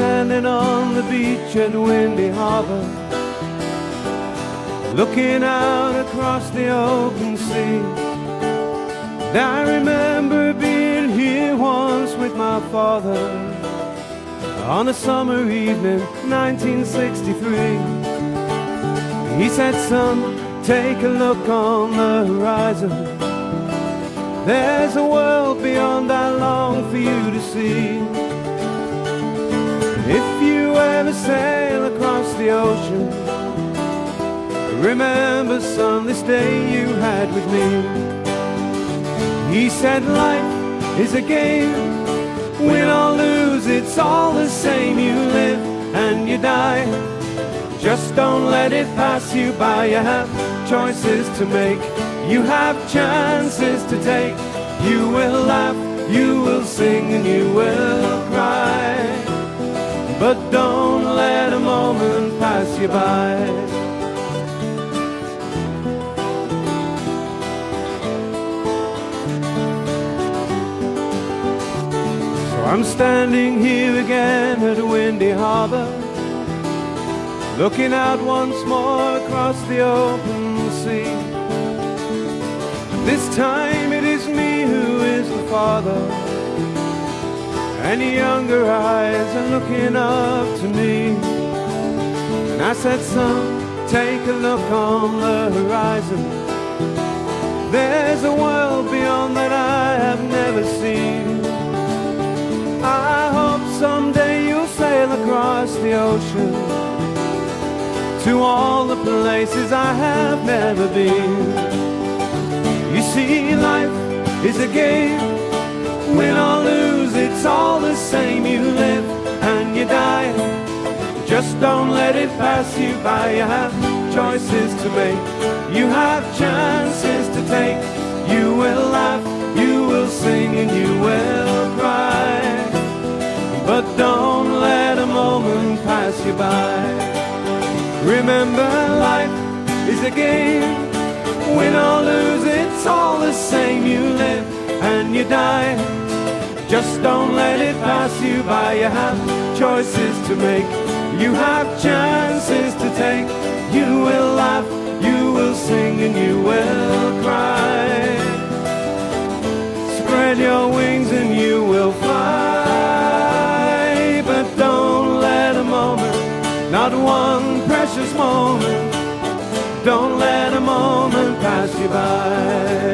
standing on the beach at Windy Harbour, looking out across the open sea. And I remember being here once with my father on a summer evening, 1963. He said, "Son, take a look on the horizon. There's a world beyond I long for you to see. If you ever sail across the ocean, remember, son, this day you had with me." He said, "Life is a game, win or lose, it's all the same. You live and you die, just don't let it pass you by. You have choices to make, you have chances to take. You will laugh, you will sing, and you will cry, but don't let a moment pass you by." So I'm standing here again at Windy Harbour, looking out once more across the open sea. This time it is me who is the father, and the younger eyes are looking up to me. And I said, "Son, take a look on the horizon. There's a world beyond that I have never seen. I hope someday you'll sail across the ocean to all the places I have never been. You see, life is a game, win or lose, it's all the same. You live and you die, just don't let it pass you by. You have choices to make, you have chances to take. You will laugh, you will sing, and you will cry, but don't let a moment pass you by. Remember, life is a game, win or lose, it's all the same. You live and you die, just don't let it pass you by. You have choices to make, you have chances to take. You will laugh, you will sing, and you will cry. Spread your wings and you will fly, but don't let a moment, not one precious moment, don't let a moment pass you by.